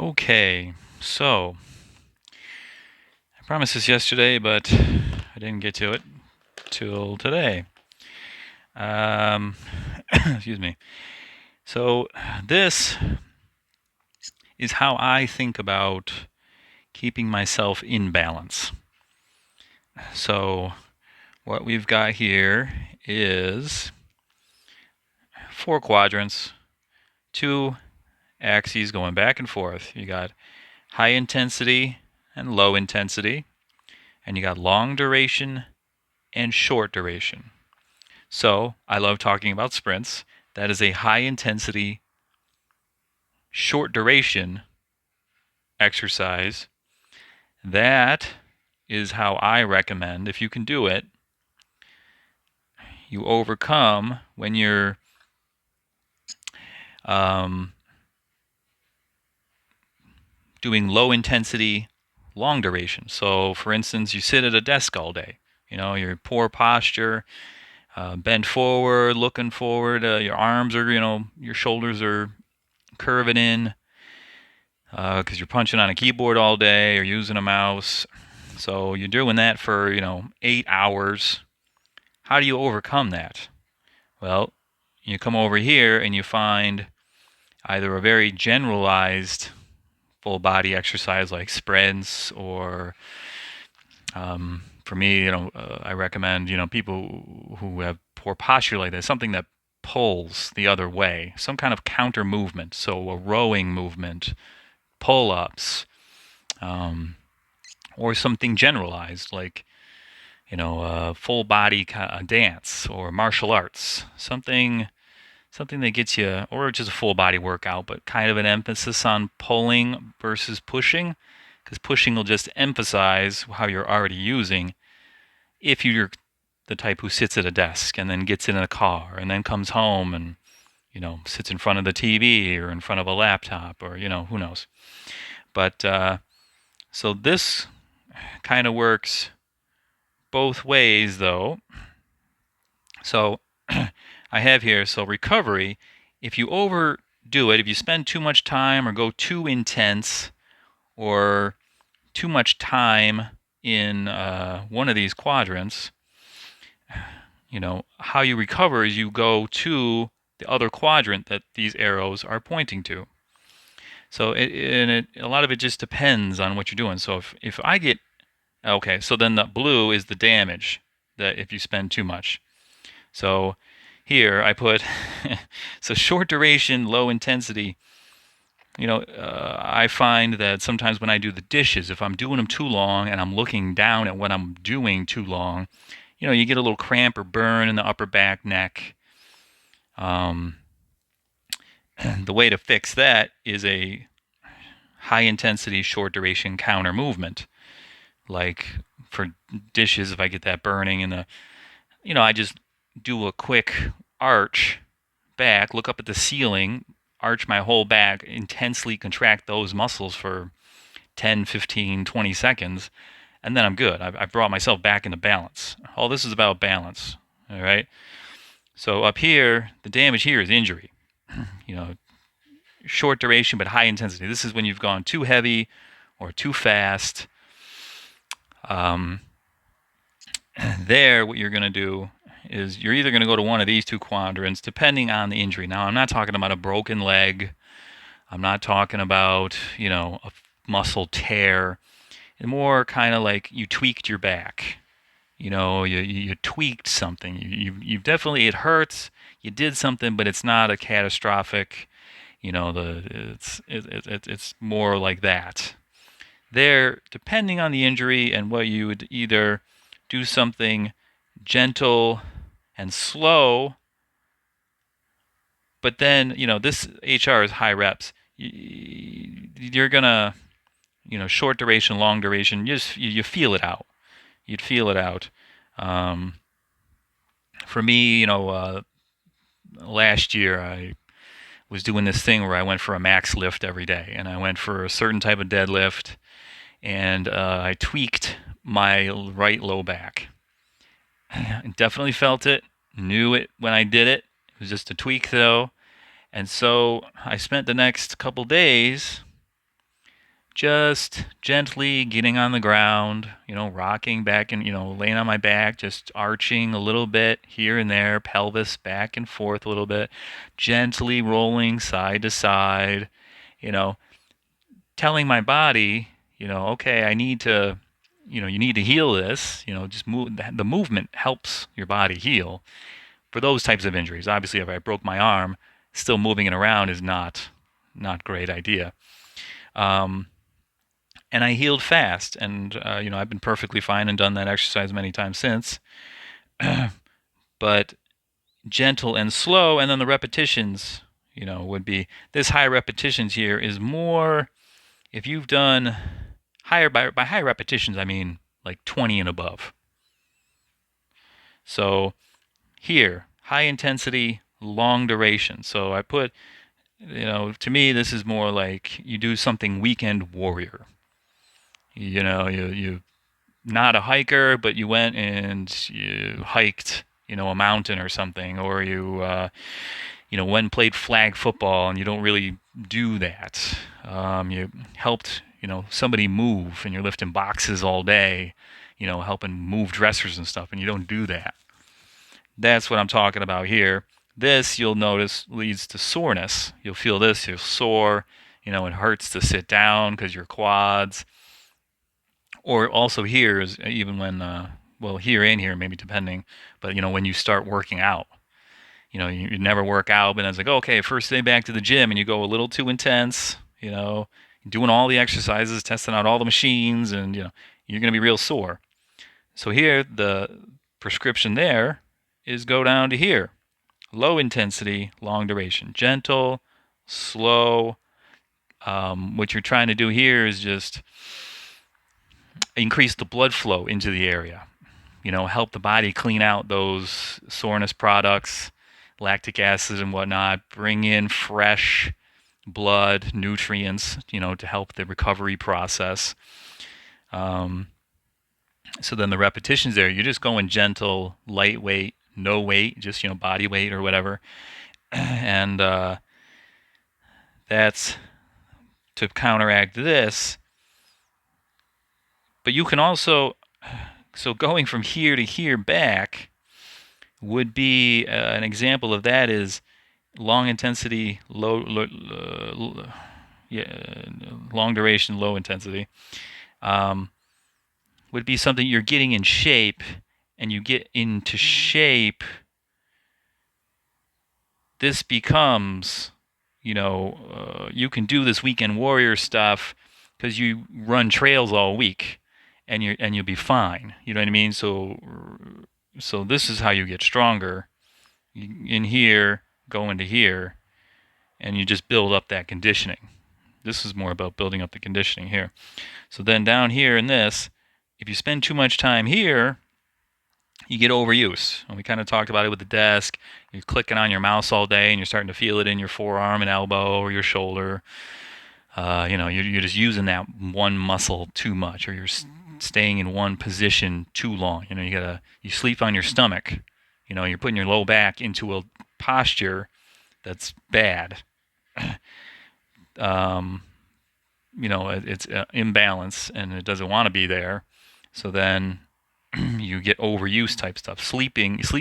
Okay, so I promised this yesterday, but I didn't get to it till today. Um, excuse me. So this is how I think about keeping myself in balance. So what we've got here is four quadrants, two axes going back and forth. You got high intensity and low intensity, and you got long duration and short duration. So I love talking about sprints. That is a high intensity, short duration exercise. That is how I recommend, if you can do it, you overcome when you're um, doing low intensity, long duration. So, for instance, you sit at a desk all day. Your poor posture, bent forward, looking forward. Your arms are, your shoulders are curving in because you're punching on a keyboard all day or using a mouse. So you're doing that for, 8 hours. How do you overcome that? Well, you come over here and you find either a very generalized full body exercise like sprints, or for me, I recommend, people who have poor posture like this, something that pulls the other way, some kind of counter movement. So a rowing movement, pull ups, um, or something generalized like full body dance or martial arts, something that gets you, or just a full body workout, but kind of an emphasis on pulling versus pushing, because pushing will just emphasize how you're already using. If you're the type who sits at a desk and then gets in a car and then comes home and sits in front of the TV or in front of a laptop, or who knows. But so this kind of works both ways, though. So I have here, so recovery, if you overdo it, if you spend too much time or go too intense or too much time in one of these quadrants, how you recover is you go to the other quadrant that these arrows are pointing to. So a lot of it just depends on what you're doing. So if I get, okay, so then the blue is the damage that if you spend too much. So here I put, so short duration, low intensity. I find that sometimes when I do the dishes, if I'm doing them too long and I'm looking down at what I'm doing too long, you get a little cramp or burn in the upper back, neck. Um, the way to fix that is a high intensity, short duration counter movement. Like for dishes, if I get that burning in the, I just do a quick arch back, look up at the ceiling, arch my whole back, intensely contract those muscles for 10, 15, 20 seconds, and then I'm good. I've brought myself back into balance. All this is about balance. All right. So up here, the damage here is injury. You know, Short duration but high intensity. This is when you've gone too heavy or too fast. Um, what you're going to do is you're either going to go to one of these two quadrants, depending on the injury. Now, I'm not talking about a broken leg. I'm not talking about, a muscle tear. It's more kind of like you tweaked your back. You tweaked something. You definitely, it hurts. You did something, but it's not a catastrophic. It's more like that. There, depending on the injury and what you would either do something gentle and slow, but then this HR is high reps. You're gonna short duration, long duration. You feel it out. You'd feel it out. Um, for me, last year I was doing this thing where I went for a max lift every day, and I went for a certain type of deadlift, and I tweaked my right low back. I definitely felt it, knew it when I did it. It was just a tweak though. And so I spent the next couple days just gently getting on the ground, rocking back and, laying on my back, just arching a little bit here and there, pelvis back and forth a little bit, gently rolling side to side, you know, telling my body, okay, I need to, you need to heal this, just move. The movement helps your body heal for those types of injuries. Obviously, if I broke my arm, still moving it around is not a great idea. Um, and I healed fast. And I've been perfectly fine and done that exercise many times since. But gentle and slow, and then the repetitions, would be this high repetitions here is more if you've done higher by high repetitions, I mean like 20 and above. So here, high intensity, long duration. So I put, to me, this is more like you do something weekend warrior. You not a hiker, but you went and you hiked, a mountain or something, or went and played flag football, and you don't really do that. You helped, somebody move, and you're lifting boxes all day, helping move dressers and stuff, and you don't do that. That's what I'm talking about here. This, you'll notice, leads to soreness. You'll feel this, you're sore, it hurts to sit down because your quads. Or also here is even when, well, here and here, maybe depending, but when you start working out, you never work out, but then it's like, okay, first day back to the gym, and you go a little too intense, doing all the exercises, testing out all the machines, and you're going to be real sore. So here, the prescription there is go down to here. Low intensity, long duration. Gentle, slow. What you're trying to do here is just increase the blood flow into the area. Help the body clean out those soreness products, lactic acid and whatnot. Bring in fresh blood, nutrients, to help the recovery process. So then the repetitions there, you're just going gentle, lightweight, no weight, just body weight or whatever, and that's to counteract this. But you can also, so going from here to here back would be an example of that is long intensity, long duration, low intensity. Would be something you're getting in shape, and you get into shape. This becomes, you can do this weekend warrior stuff because you run trails all week, and you'll be fine. You know what I mean? So this is how you get stronger. In here, go into here, and you just build up that conditioning. This is more about building up the conditioning here. So then down here in this, if you spend too much time here, you get overuse. And we kind of talked about it with the desk. You're clicking on your mouse all day, and you're starting to feel it in your forearm and elbow or your shoulder. You're just using that one muscle too much, or you're staying in one position too long. You sleep on your stomach. You're putting your low back into a posture that's bad. It's imbalance, and it doesn't want to be there. So then you get overuse type stuff. Sleep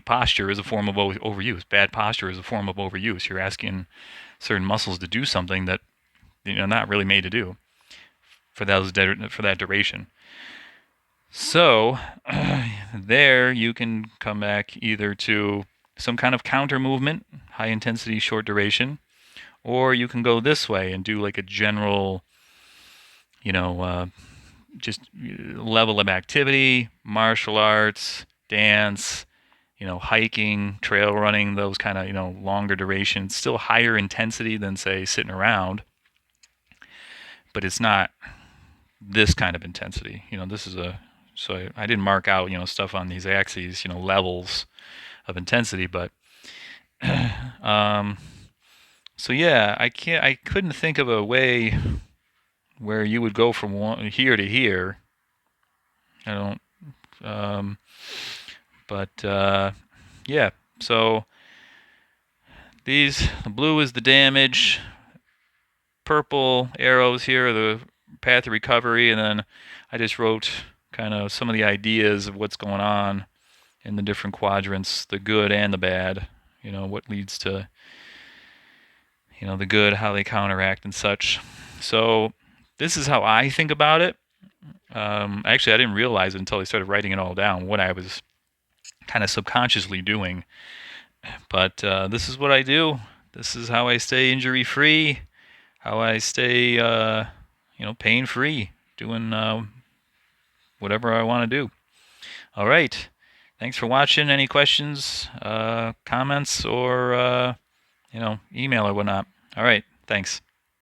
posture is a form of overuse. Bad posture is a form of overuse. You're asking certain muscles to do something that not really made to do for that duration. So there you can come back either to some kind of counter movement, high intensity, short duration, or you can go this way and do like a general, just level of activity, martial arts, dance, hiking, trail running, those kind of, longer duration, still higher intensity than, say, sitting around, but it's not this kind of intensity. So I didn't mark out, stuff on these axes, levels of intensity, but, so yeah, I couldn't think of a way where you would go from here to here. I don't, but yeah. So the blue is the damage. Purple arrows here are the path of recovery, and then I just wrote kind of some of the ideas of what's going on in the different quadrants, the good and the bad. What leads to the good, how they counteract and such. So this is how I think about it. Actually, I didn't realize it until I started writing it all down, what I was kind of subconsciously doing. But this is what I do. This is how I stay injury free, how I stay, pain free, doing whatever I want to do. All right. Thanks for watching. Any questions, comments, or email or whatnot? All right. Thanks.